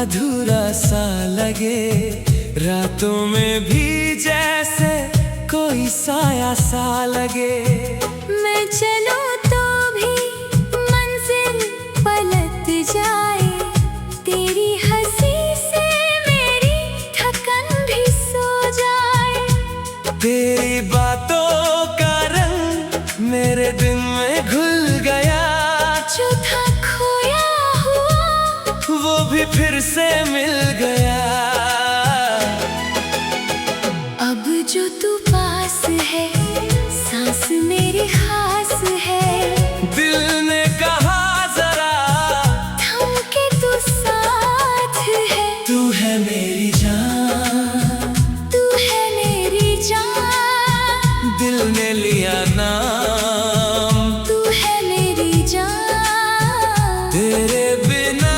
अधूरा सा लगे, रातों में भी जैसे कोई साया सा लगे। मैं चलूं तो भी मंजिल पलट जाए, तेरी हंसी से मेरी थकन भी सो जाए। तेरी बातों का रंग मेरे दिल में घुल गया, जो था खोया हुआ वो भी फिर से मिल गया। अब जो तू पास है, सांस मेरी खास है। दिल ने कहा जरा थम के तू साथ है। तू है मेरी जान, तू है मेरी जान। दिल ने लिया नाम, तू है मेरी जान। तेरे बिना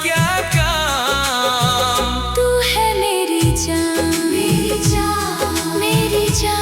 क्या काम। तू है मेरी जान, मेरी जान, मेरी जान।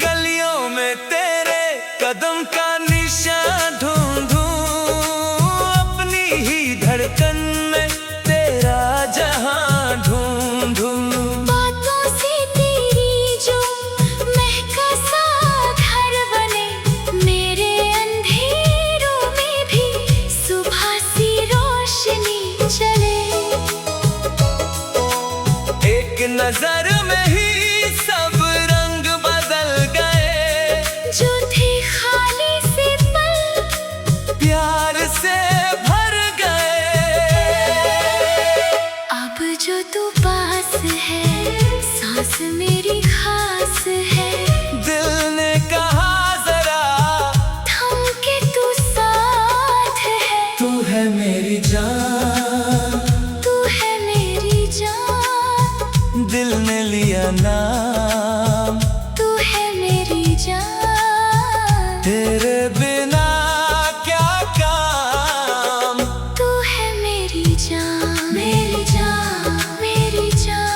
गलियों में तेरे कदम का निशान ढूंढूं, अपनी ही धड़कन में तेरा जहां ढूंढूं। बातों से तेरी जो महका सा घर बने, मेरे अंधेरों में भी सुबह सी रोशनी चले। एक नजर में ही सब रंग बदल गए, जो थे खाली से पल प्यार से भर गए। अब जो तू पास है, सांस मेरी खास है। दिल ने कहा जरा थम के तू साथ है। तू है मेरी जान, तू है मेरी जान। दिल ने लिया नाम, तू है मेरी जान। तेरे बिना क्या काम। तू है मेरी जान, मेरी जान, मेरी जान।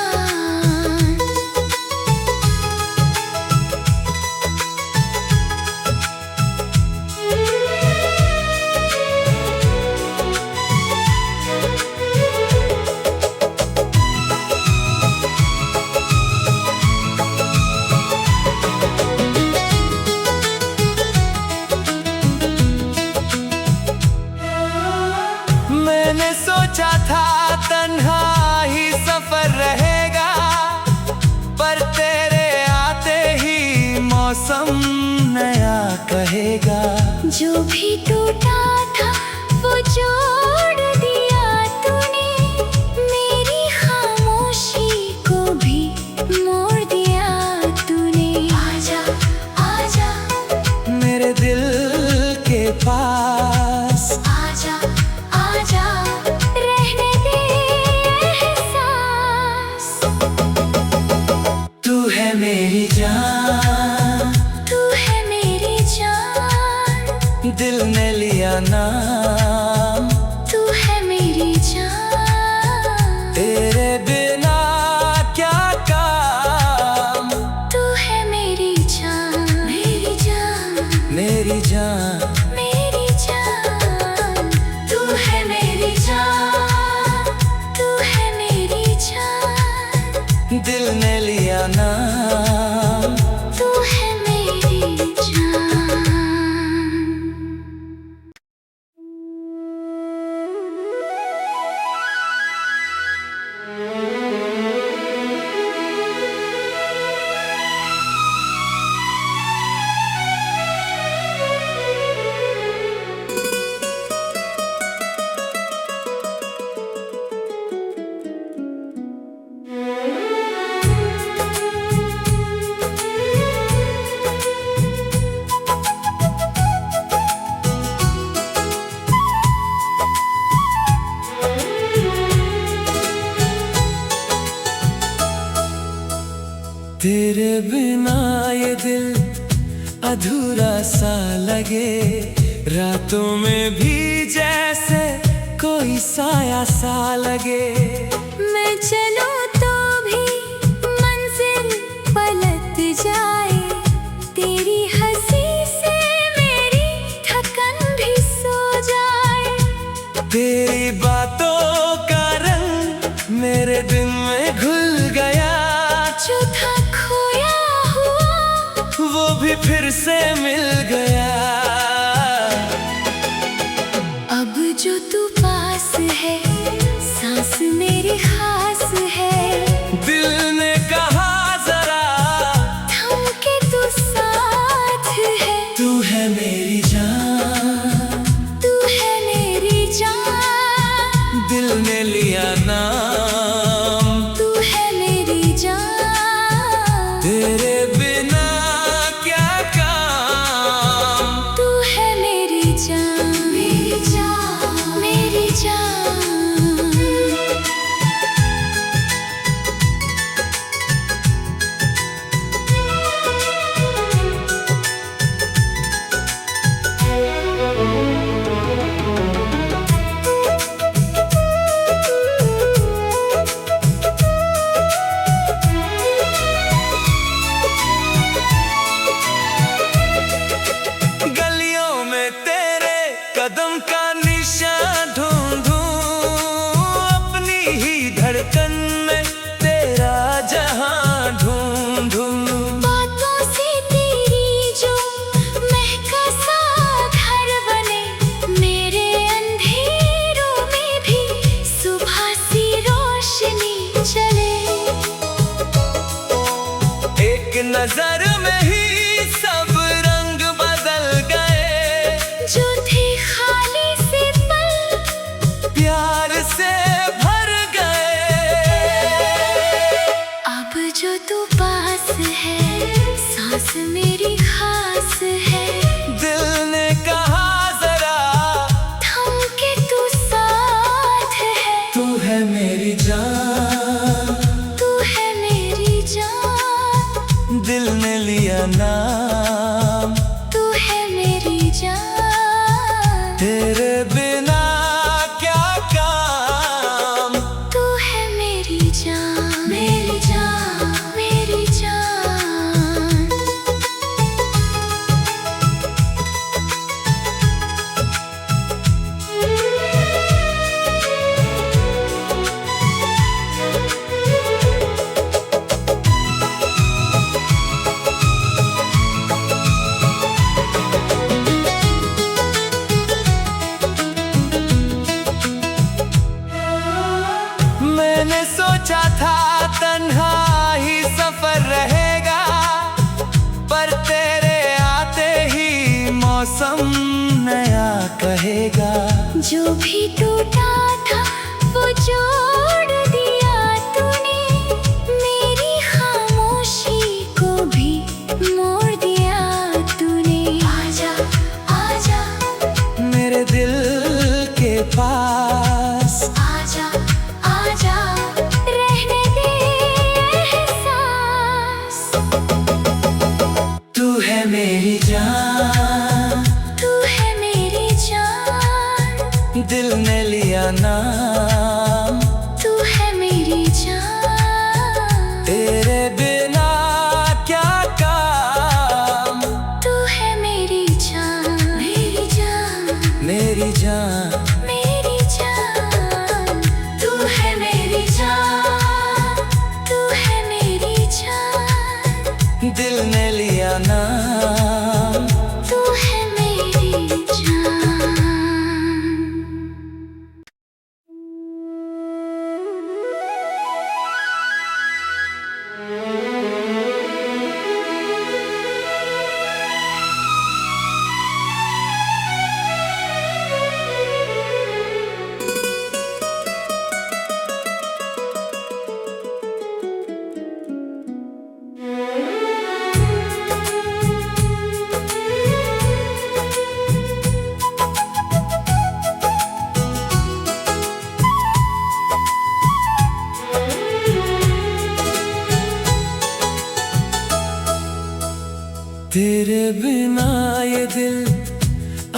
मैंने सोचा था तन्हा ही सफर रहेगा, पर तेरे आते ही मौसम नया कहेगा। जो भी टूटा था वो जोड़ दिया तूने, मेरी खामोशी को भी मोड़ दिया तूने। आजा आजा मेरे दिल के पास, आजा आजा रहने दे एहसास। तू है मेरी जान, तू है मेरी जान। दिल ने लिया नाम, तू है मेरी जान। तेरे बिना क्या काम। तू है मेरी जान, मेरी जान, मेरी जान, मेरी जान। तू है मेरी जान, तू है मेरी जान। दिल ने लिया नाम। तू है मेरी जान। अधूरा सा लगे, रातों में भी जैसे कोई साया सा लगे। मैं चलूं तो भी मंजिल पलट जाए, तेरी हंसी से मेरी थकन भी सो जाए। तेरी बातों का रंग मेरे दिल में घुल गया, जो था खोया हुआ वो भी फिर से मिल गया। अब जो तू पास है, सांस मेरी खास है। दिल ने कहा जरा थम के तू साथ है। तू है मेरी जान, तू है मेरी जान। दिल ने लिया नाम, तू है मेरी जान। तेरे बिना क्या काम। तू है मेरी जान, मेरी जान, मेरी जान। गलियों में तेरे कदम का निशान ढूंढूं, अपनी ही धड़कन में तेरा जहां ढूंढूं। बातों से तेरी जो महका सा घर बने, मेरे अंधेरों में भी सुबह सी रोशनी चले। एक नजर में ही सब रंग बदल गए, जो थे खाली से पल प्यार से भर गए। अब जो तू पास है, सांस मेरी खास है। दिल ने कहा जरा थम के तू साथ है। तू है मेरी जान, तू है मेरी जान। दिल ने लिया नाम, तू है मेरी जान। तेरे बिना क्या काम। तू है मेरी जान, मेरी जान, मेरी जान। मैंने सोचा था तन्हा ही सफर रहेगा, पर तेरे आते ही मौसम नया कहेगा। जो भी टूटा था वो जोड़ दिया तूने, मेरी खामोशी को भी मोड़ दिया तूने। आजा आजा मेरे दिल के पास आजा आजा, रहने दे एहसास। तू है मेरी जान, तू है मेरी जान। दिल ने लिया नाम, तू है मेरी जान। तेरे बिना क्या काम। तू है मेरी जान, मेरी जान, मेरी जान, मेरी जान। तू है मेरी जान। तू है मेरी जान। दिल ने लिया नाम। तू है मेरी जान।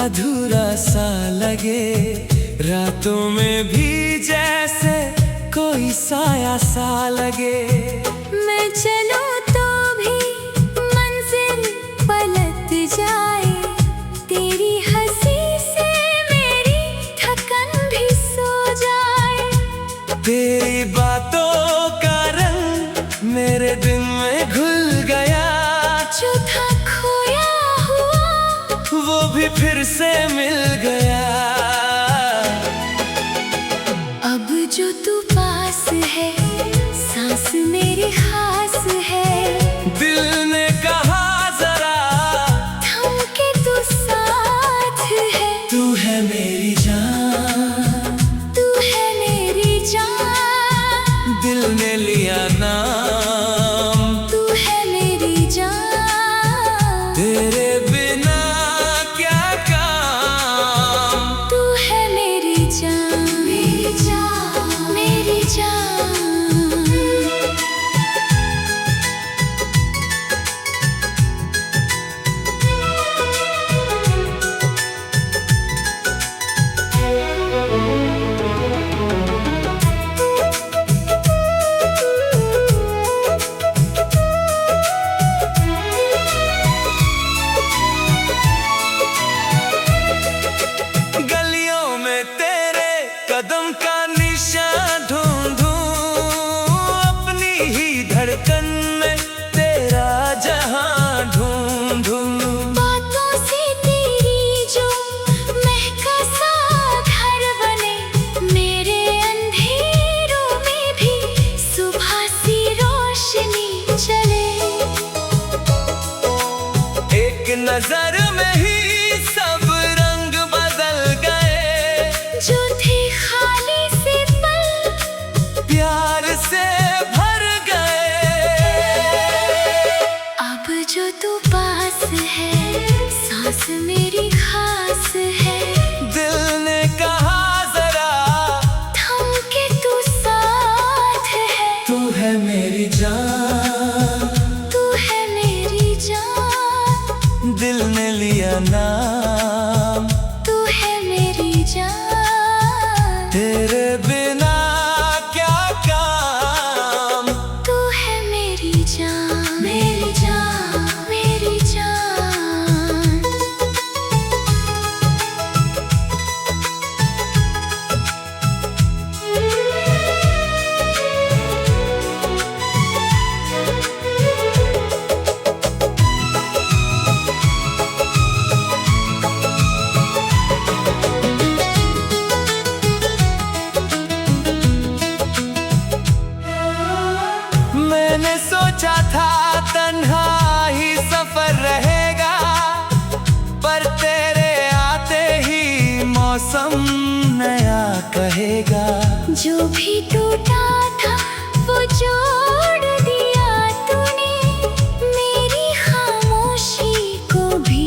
अधूरा सा लगे, रातों में भी जैसे कोई साया सा लगे। मैं चलूं तो भी मंजिल पलट जाए, तेरी हंसी से मेरी थकन भी सो जाए। तेरी बातों का रंग मेरे दिन में घुल गया, जो था खोया हुआ वो भी फिर से मिल गया। अब जो तू पास है, सांस मेरी खास है। दिल ने कहा जरा थम के तू साथ है। तू है मेरी जान, तू है मेरी जान। दिल ने लिया नाम, तू है मेरी जान। तेरे बिना क्या काम। तू है मेरी जान, मेरी जान, मेरी जान। गलियों में तेरे कदम का निशान ढूंढूं, अपनी ही धड़कन में तेरा जहां ढूंढूं। बातों से तेरी जो महका सा घर बने, मेरे अंधेरों में भी सुबह सी रोशनी चले। एक नजर में ही सब रंग बदल गए, जो थे खाली से पल प्यार से भर गए। अब जो तू पास है, सांस मेरी खास है। दिल ने कहा जरा थम के तू साथ है। तू है मेरी जान, तू है मेरी जान। दिल ने लिया नाम, तू है मेरी जान। तेरे बिना क्या काम। तू है मेरी जान, मेरी जान, मेरी जान। मैंने सोचा था तन्हा ही सफर रहेगा, पर तेरे आते ही मौसम नया कहेगा। जो भी टूटा था वो जोड़ दिया तूने, मेरी खामोशी को भी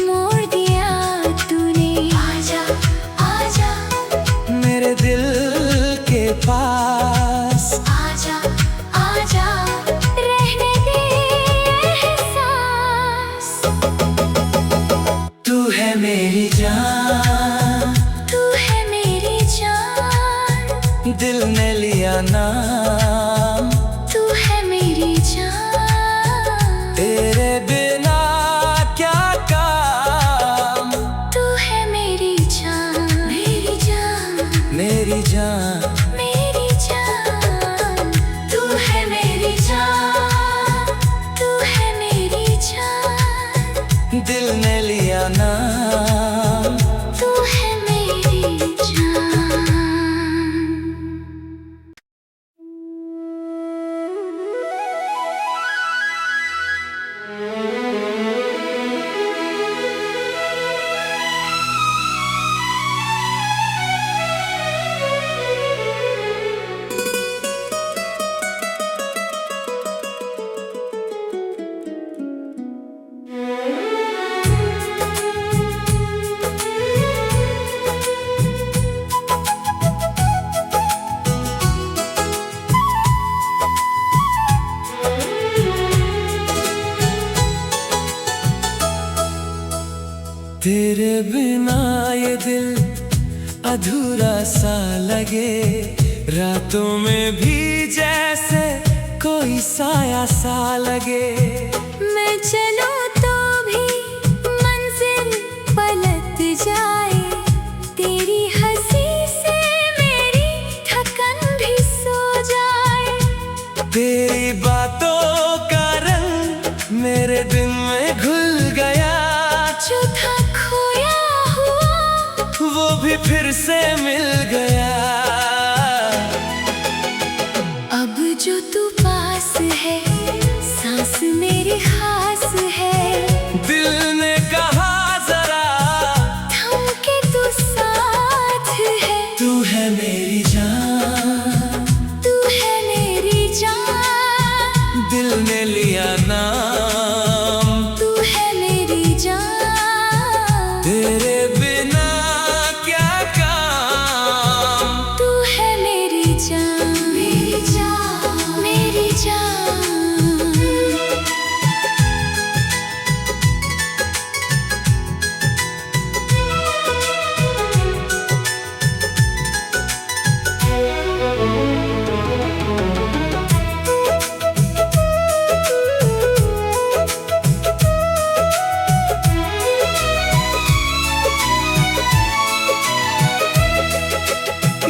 मोड़ दिया तूने। आजा आजा मेरे दिल के पास, आजा आजा रहने दे एहसास। तू है मेरी जान, तू है मेरी जान। दिल ने लिया नाम, तू है मेरी जान। तेरे बिना क्या काम। तू है मेरी जान, मेरी जान, मेरी जान, मेरी जान। तू है मेरी जान। तू है मेरी जान। दिल ने लिया नाम। तू है मेरी जान। तेरे बिना ये दिल अधूरा सा लगे, रातों में भी जैसे कोई साया सा लगे। मैं चलूं तो भी मंजिल पलट जाए, तेरी हंसी से मेरी थकन भी सो जाए। तेरी बातों का रंग मेरे दिल में घुल गया, जो था खोया हुआ वो भी फिर से मिल गया। अब जो तू पास है, सांस मेरी खास है। दिल ने कहा जरा थम के तू साथ है। तू है मेरी जान, तू है मेरी जान। दिल ने लिया नाम, तू है मेरी जान। तेरे बिना क्या काम। तू है मेरी जान, मेरी जान, मेरी जान।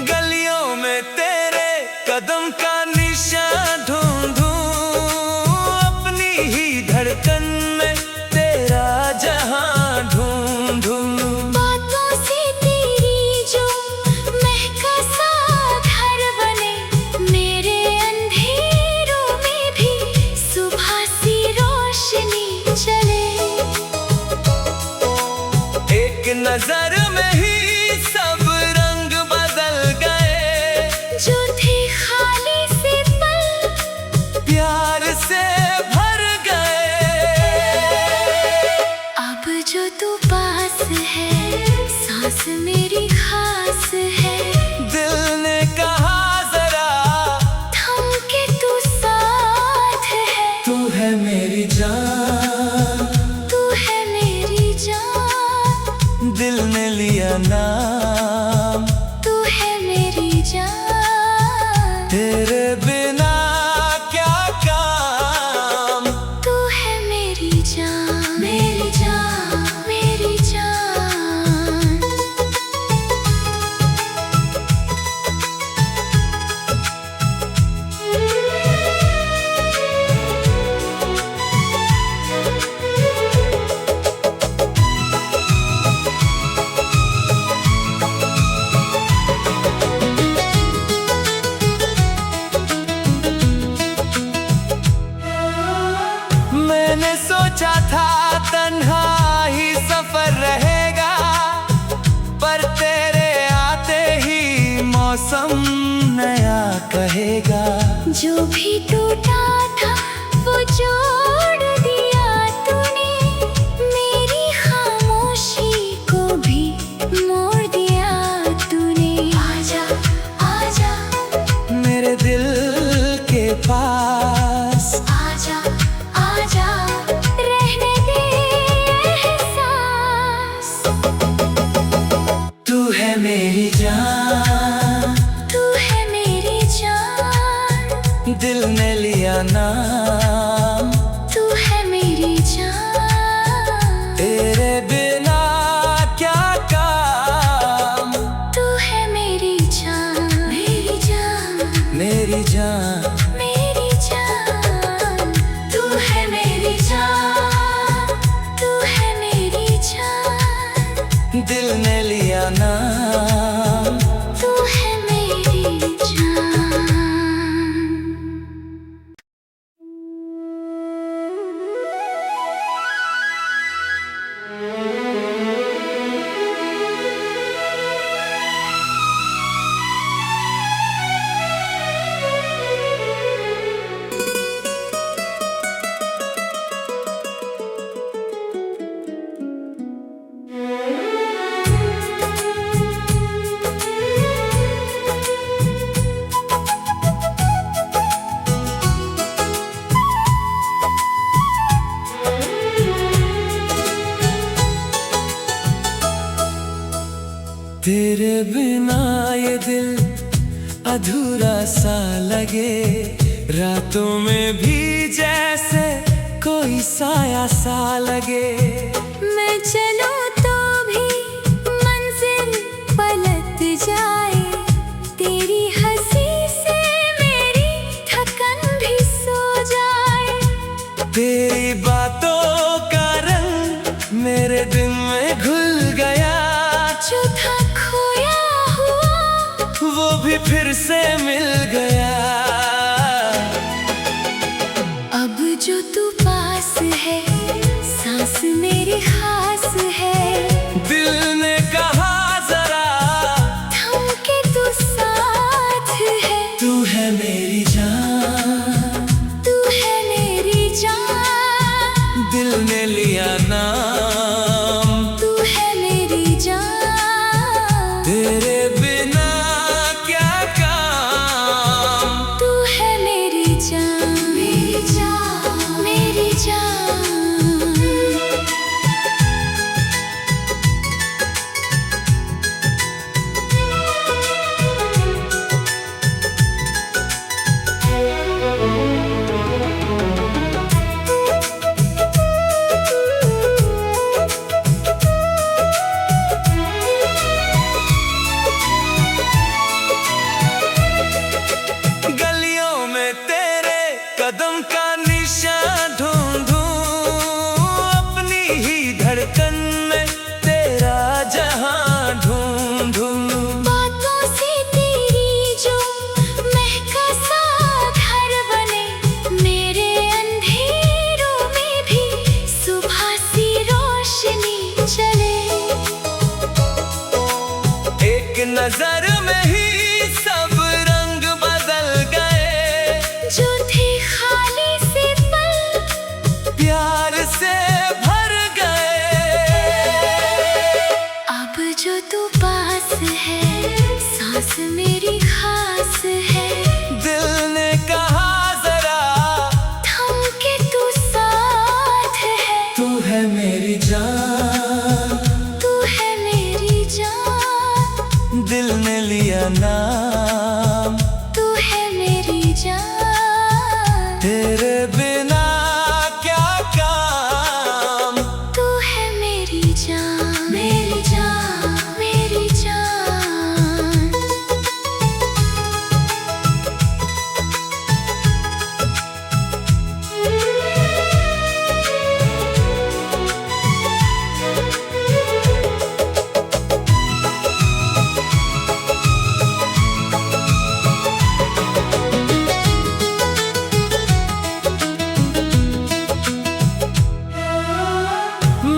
गलियों में तेरे कदम का निशान ढूंढूं, अपनी ही धड़कन में तेरा जहां ढूंढूं। बातों से तेरी जो महका सा घर बने, मेरे अंधेरों में भी सुबह सी रोशनी चले। एक नजर में ही सब रंग बदल गए, जो थे खाली से पल प्यार से भर गए। अब जो तू पास है, सांस मेरी खास है। दिल ने कहा जरा थम के तू साथ है। तू है मेरी जान, तू है मेरी जान। दिल ने लिया नाम, तू है मेरी जान। तेरे बिना क्या काम। तू है मेरी जान, मेरी जान, मेरी जान। मैंने सोचा था तन्हा ही सफर रहेगा, पर तेरे आते ही मौसम नया कहेगा। जो भी टूटा था वो जोड़ दिया तूने, मेरी खामोशी को भी मोड़ दिया तूने। आजा आजा मेरे दिल के पास आजा आजा, रहने दे एहसास। तू है मेरी जान, तू है मेरी जान। दिल ने लिया नाम, तू है मेरी जान। तेरे बिना क्या काम। तू है मेरी जान, मेरी जान, मेरी जान, मेरी जान। तू है मेरी जान। तू है मेरी जान। दिल ने लिया नाम। तू है मेरी जान। तेरे बिना ये दिल अधूरा सा लगे, रातों में भी जैसे कोई साया सा लगे। मैं चलूं तो भी मंजिल पलट जाए, तेरी हंसी से मेरी थकन भी सो जाए। तेरी बातों का रंग मेरे दिल में घुल गया, जो था खोया हुआ वो भी फिर से मिल गया। अब जो तू पास है, सांस मेरी खास है। दिल ने कहा जरा थम के तू साथ है। तू है मेरी जान, तू है मेरी जान। दिल ने लिया नाम, तू है मेरी जान। तेरे बिना क्या काम। तू है मेरी जान, मेरी जान, मेरी जान। गलियों में तेरे कदम का निशान ढूंढूं, अपनी ही धड़कन में तेरा जहां ढूंढूं। बातों से तेरी जो महका सा घर बने, मेरे अंधेरों में भी सुबह सी रोशनी चले। एक नजर में ही सब रंग बदल गए, जो थे खाली से पल प्यार से भर गए। अब जो तू पास है, सांस मेरी खास है। दिल ने कहा जरा थम के तू साथ है। तू है मेरी जान, तू है मेरी जान। दिल ने लिया नाम, तू है मेरी जान। तेरे बिना क्या काम। तू है मेरी जान, मेरी जान, मेरी जान।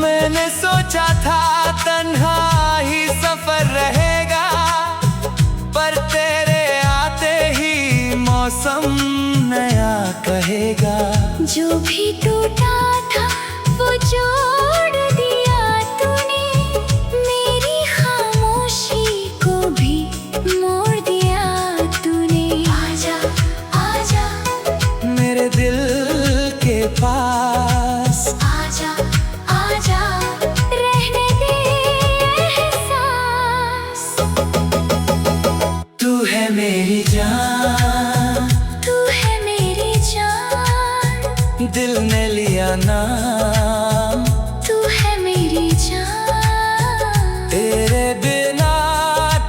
मैंने सोचा था तन्हा ही सफर रहेगा, पर तेरे आते ही मौसम नया कहेगा। जो भी टूटा था वो जोड़ दिया तूने, मेरी खामोशी को भी मोड़ दिया तूने। आजा आजा मेरे दिल के पास आजा आजा, रहने दे एहसास। तू है मेरी जान, तू है मेरी जान। दिल ने लिया नाम, तू है मेरी जान। तेरे बिना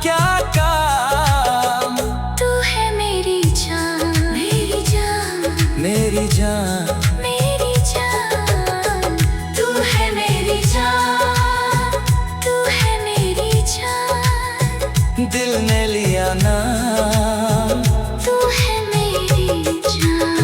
क्या काम। तू है मेरी जान, मेरी जान, मेरी जान, मेरी जान। तू है मेरी जान। तू है मेरी जान। दिल ने लिया नाम। तू है मेरी जान।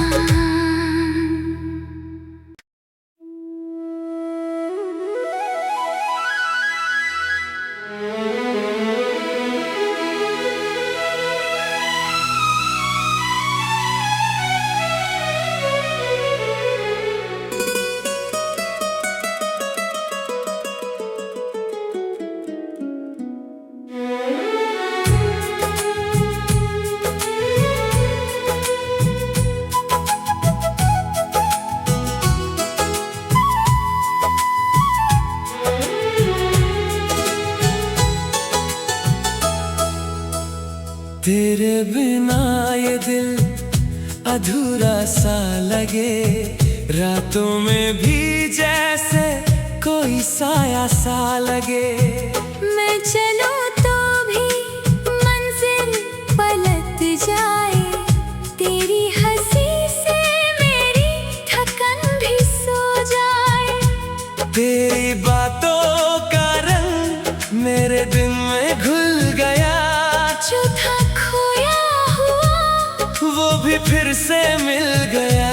तेरे बिना ये दिल अधूरा सा लगे, रातों में भी जैसे कोई साया सा लगे। मैं चलूं तो भी मंजिल पलट जाए, तेरी हंसी से मेरी थकन भी सो जाए। तेरी बातों का रंग मेरे दिन में घुल गया, जो था खोया हुआ वो भी फिर से मिल गया।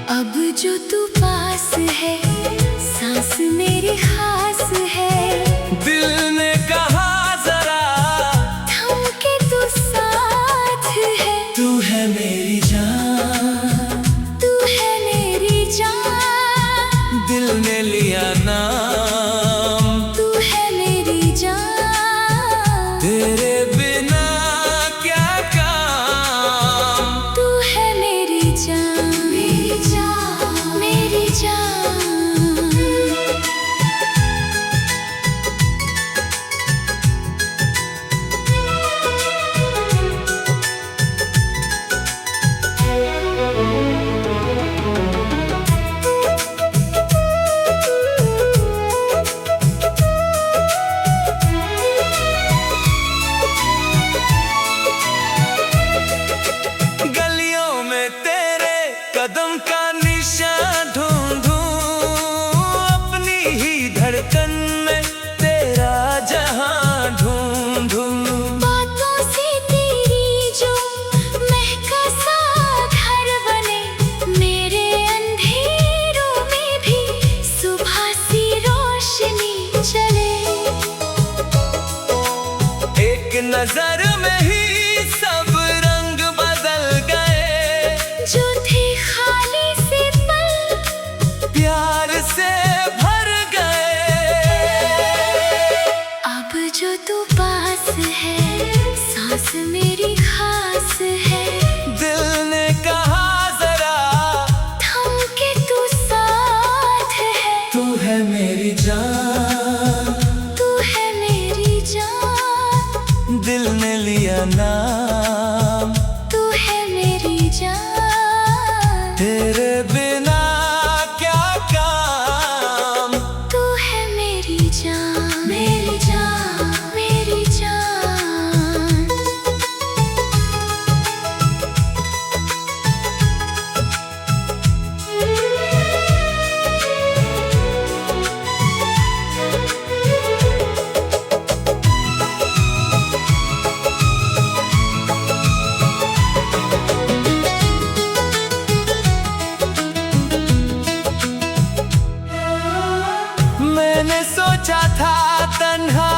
अब जो तू पास है, सांस मेरी खास है। दिल ने कहा जरा थम के तू साथ है। तू है मेरी जान, तू है मेरी जान। दिल ने लिया नाम। तू है मेरी जान। तेरे बिना क्या काम। तू है मेरी जान, मेरी जान, मेरी जान। गलियों में तेरे कदम का निशान ढूंढूं, अपनी ही धड़कन में तेरा जहां ढूंढूं। बातों से तेरी जो महका सा घर बने, मेरे अंधेरों में भी सुबह सी रोशनी चले। एक नजर में ही सब रंग बदल गए, जो थे खाली से पल प्यार से भर गए। अब जो तू पास है, सांस मेरी खास है। दिल ने कहा जरा थम के तू साथ है। तू है मेरी जान। तू है मेरी जान। दिल ने लिया नाम। तू है मेरी जान। तेरे बिना क्या काम। तू है मेरी जान, मेरी जान, मेरी जान। मैंने सोचा था तन्हा